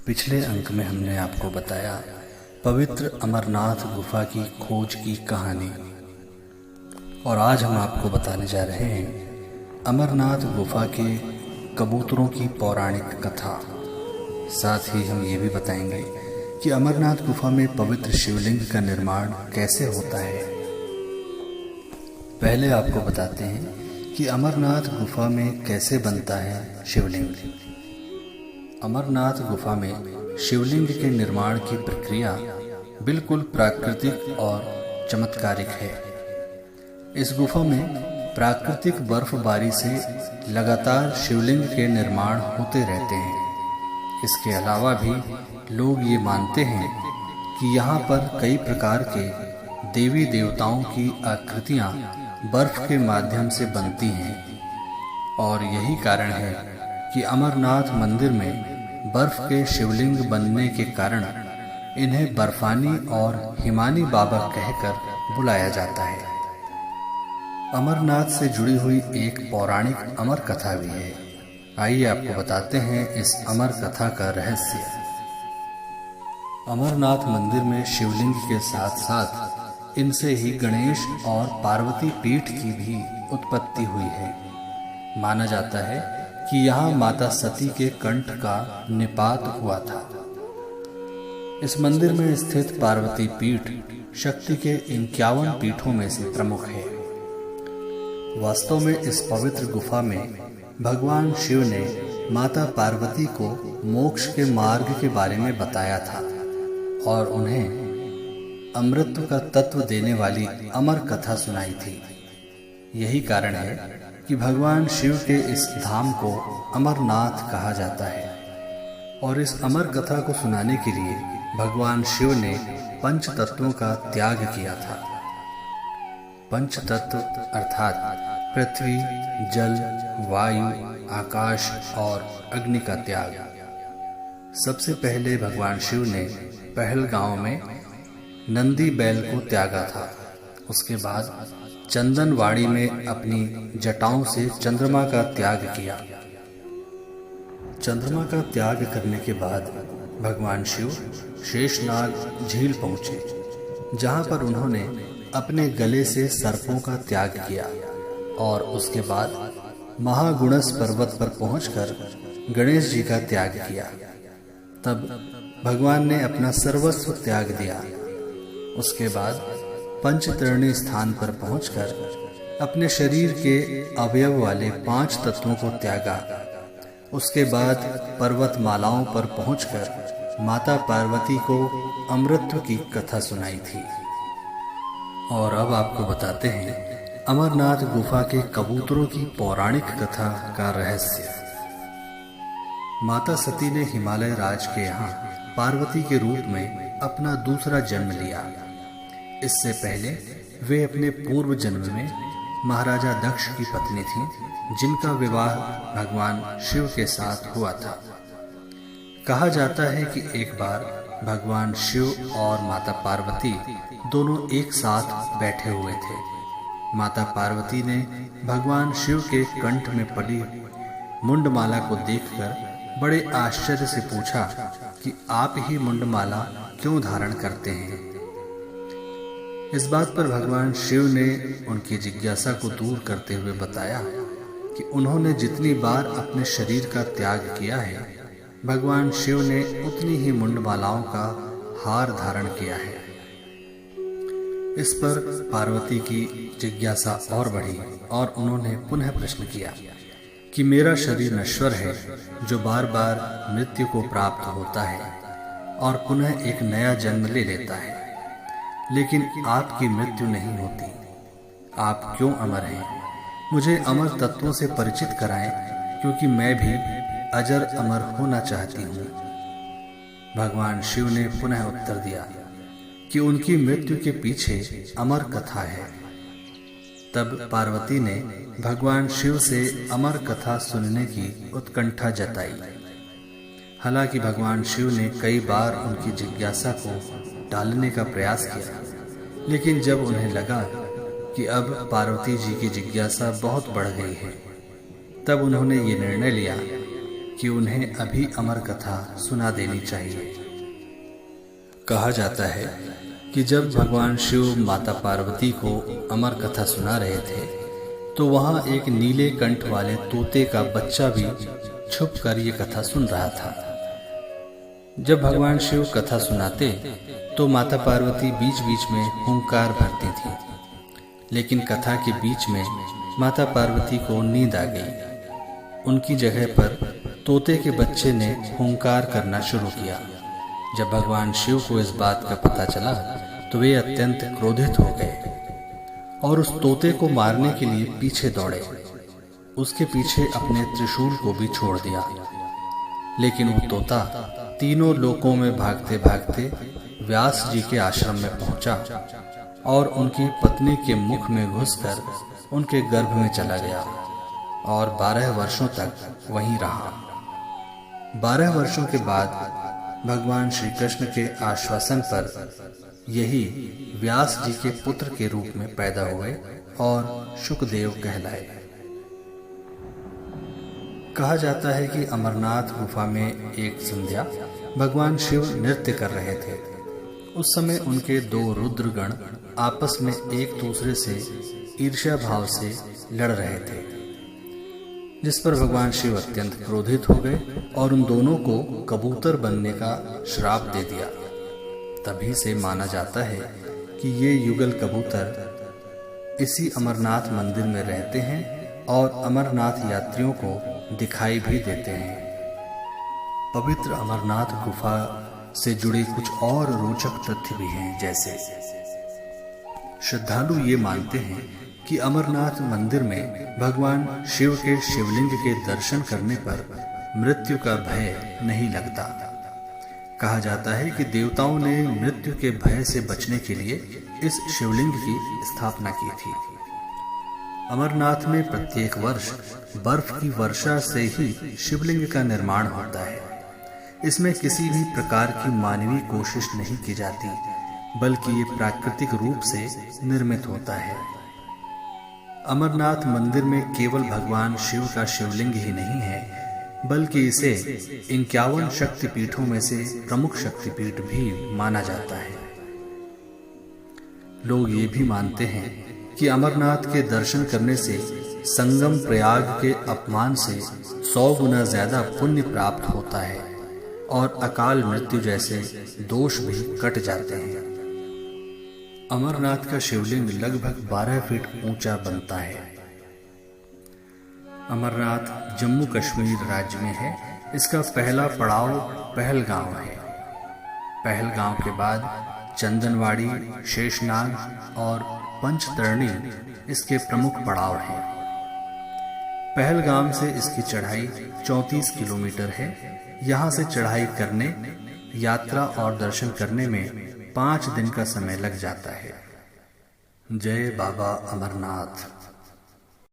पिछले अंक में हमने आपको बताया पवित्र अमरनाथ गुफा की खोज की कहानी, और आज हम आपको बताने जा रहे हैं अमरनाथ गुफा के कबूतरों की पौराणिक कथा। साथ ही हम ये भी बताएंगे कि अमरनाथ गुफा में पवित्र शिवलिंग का निर्माण कैसे होता है। पहले आपको बताते हैं कि अमरनाथ गुफा में कैसे बनता है शिवलिंग। अमरनाथ गुफा में शिवलिंग के निर्माण की प्रक्रिया बिल्कुल प्राकृतिक और चमत्कारिक है। इस गुफा में प्राकृतिक बर्फबारी से लगातार शिवलिंग के निर्माण होते रहते हैं। इसके अलावा भी लोग ये मानते हैं कि यहाँ पर कई प्रकार के देवी देवताओं की आकृतियाँ बर्फ के माध्यम से बनती हैं, और यही कारण है कि अमरनाथ मंदिर में बर्फ के शिवलिंग बनने के कारण इन्हें बर्फानी और हिमानी बाबा कहकर बुलाया जाता है। अमरनाथ से जुड़ी हुई एक पौराणिक अमर कथा भी है। आइए आपको बताते हैं इस अमर कथा का रहस्य। अमरनाथ मंदिर में शिवलिंग के साथ साथ इनसे ही गणेश और पार्वती पीठ की भी उत्पत्ति हुई है। माना जाता है कि यहाँ माता सती के कंठ का निपात हुआ था। इस मंदिर में स्थित पार्वती पीठ शक्ति के 51 पीठों में से प्रमुख है। वास्तव में इस पवित्र गुफा में भगवान शिव ने माता पार्वती को मोक्ष के मार्ग के बारे में बताया था और उन्हें अमृत का तत्व देने वाली अमर कथा सुनाई थी। यही कारण है कि भगवान शिव के इस धाम को अमरनाथ कहा जाता है, और इस अमर कथा को सुनाने के लिए भगवान शिव ने पंच तत्वों का त्याग किया था। पंच तत्व अर्थात पृथ्वी, जल, वायु, आकाश और अग्नि का त्याग। सबसे पहले भगवान शिव ने पहलगांव में नंदी बैल को त्यागा था। उसके बाद चंदनवाड़ी में अपनी जटाओं से चंद्रमा का त्याग किया। चंद्रमा का त्याग करने के बाद भगवान शिव शेषनाग झील पहुंचे, जहां पर उन्होंने अपने गले से सर्पों का त्याग किया, और उसके बाद महागुणस पर्वत पर पहुंचकर गणेश जी का त्याग किया। तब भगवान ने अपना सर्वस्व त्याग दिया। उसके बाद पंचतरणी स्थान पर पहुंचकर अपने शरीर के अवयव वाले 5 तत्वों को त्यागा। उसके बाद पर्वतमालाओं पर पहुंचकर माता पार्वती को अमृत की कथा सुनाई थी। और अब आपको बताते हैं अमरनाथ गुफा के कबूतरों की पौराणिक कथा का रहस्य। माता सती ने हिमालय राज के यहाँ पार्वती के रूप में अपना दूसरा जन्म लिया। इससे पहले वे अपने पूर्व जन्म में महाराजा दक्ष की पत्नी थीं, जिनका विवाह भगवान शिव के साथ हुआ था। कहा जाता है कि एक बार भगवान शिव और माता पार्वती दोनों एक साथ बैठे हुए थे। माता पार्वती ने भगवान शिव के कंठ में पड़ी मुंडमाला को देखकर बड़े आश्चर्य से पूछा कि आप ही मुंडमाला क्यों धारण करते हैं। इस बात पर भगवान शिव ने उनकी जिज्ञासा को दूर करते हुए बताया कि उन्होंने जितनी बार अपने शरीर का त्याग किया है, भगवान शिव ने उतनी ही मुंडमालाओं का हार धारण किया है। इस पर पार्वती की जिज्ञासा और बढ़ी और उन्होंने पुनः प्रश्न किया कि मेरा शरीर नश्वर है, जो बार बार मृत्यु को प्राप्त होता है और पुनः एक नया जन्म ले लेता है, लेकिन आपकी मृत्यु नहीं होती। आप क्यों अमर हैं? मुझे अमर तत्वों से परिचित कराएं, क्योंकि मैं भी अजर अमर होना चाहती हूँ। भगवान शिव ने पुनः उत्तर दिया कि उनकी मृत्यु के पीछे अमर कथा है। तब पार्वती ने भगवान शिव से अमर कथा सुनने की उत्कंठा जताई। हालांकि भगवान शिव ने कई बार उनकी जिज्ञासा को टालने का प्रयास किया, लेकिन जब उन्हें लगा कि अब पार्वती जी की जिज्ञासा बहुत बढ़ गई है, तब उन्होंने ये निर्णय लिया कि उन्हें अभी अमर कथा सुना देनी चाहिए। कहा जाता है कि जब भगवान शिव माता पार्वती को अमर कथा सुना रहे थे तो वहां एक नीले कंठ वाले तोते का बच्चा भी छुप कर ये कथा सुन रहा था। जब भगवान शिव कथा सुनाते तो माता पार्वती बीच बीच में हुंकार भरती थी, लेकिन कथा के बीच में माता पार्वती को नींद आ गई। उनकी जगह पर तोते के बच्चे ने हुंकार करना शुरू किया। जब भगवान शिव को इस बात का पता चला तो वे अत्यंत क्रोधित हो गए और उस तोते को मारने के लिए पीछे दौड़े। उसके पीछे अपने त्रिशूल को भी छोड़ दिया, लेकिन वो तोता तीनों लोकों में भागते भागते व्यास जी के आश्रम में पहुंचा और उनकी पत्नी के मुख में घुसकर उनके गर्भ में चला गया और 12 वर्षों तक वहीं रहा। 12 वर्षों के बाद भगवान श्री कृष्ण के आश्वासन पर यही व्यास जी के पुत्र के रूप में पैदा हुए और शुकदेव कहलाए। कहा जाता है कि अमरनाथ गुफा में एक संध्या भगवान शिव नृत्य कर रहे थे। उस समय उनके 2 रुद्रगण आपस में एक दूसरे से ईर्ष्या भाव से लड़ रहे थे, जिस पर भगवान शिव अत्यंत क्रोधित हो गए और उन दोनों को कबूतर बनने का श्राप दे दिया। तभी से माना जाता है कि ये युगल कबूतर इसी अमरनाथ मंदिर में रहते हैं और अमरनाथ यात्रियों को दिखाई भी देते हैं। पवित्र अमरनाथ गुफा से जुड़े कुछ और रोचक तथ्य भी हैं, जैसे श्रद्धालु ये मानते हैं कि अमरनाथ मंदिर में भगवान शिव के शिवलिंग के दर्शन करने पर मृत्यु का भय नहीं लगता। कहा जाता है कि देवताओं ने मृत्यु के भय से बचने के लिए इस शिवलिंग की स्थापना की थी। अमरनाथ में प्रत्येक वर्ष बर्फ की वर्षा से ही शिवलिंग का निर्माण होता है। इसमें किसी भी प्रकार की मानवीय कोशिश नहीं की जाती, बल्कि ये प्राकृतिक रूप से निर्मित होता है। अमरनाथ मंदिर में केवल भगवान शिव का शिवलिंग ही नहीं है, बल्कि इसे 51 शक्तिपीठों में से प्रमुख शक्तिपीठ भी माना जाता है। लोग ये भी मानते हैं कि अमरनाथ के दर्शन करने से संगम प्रयाग के अपमान से 100 गुना ज्यादा पुण्य प्राप्त होता है और अकाल मृत्यु जैसे दोष भी कट जाते हैं। अमरनाथ का शिवलिंग लगभग 12 फीट ऊंचा बनता है। अमरनाथ जम्मू कश्मीर राज्य में है। इसका पहला पड़ाव पहलगांव है। पहलगांव के बाद चंदनवाड़ी, शेषनाग और पंचतरणी इसके प्रमुख पड़ाव हैं। पहलगाम से इसकी चढ़ाई 34 किलोमीटर है। यहाँ से चढ़ाई करने, यात्रा और दर्शन करने में 5 दिन का समय लग जाता है। जय बाबा अमरनाथ।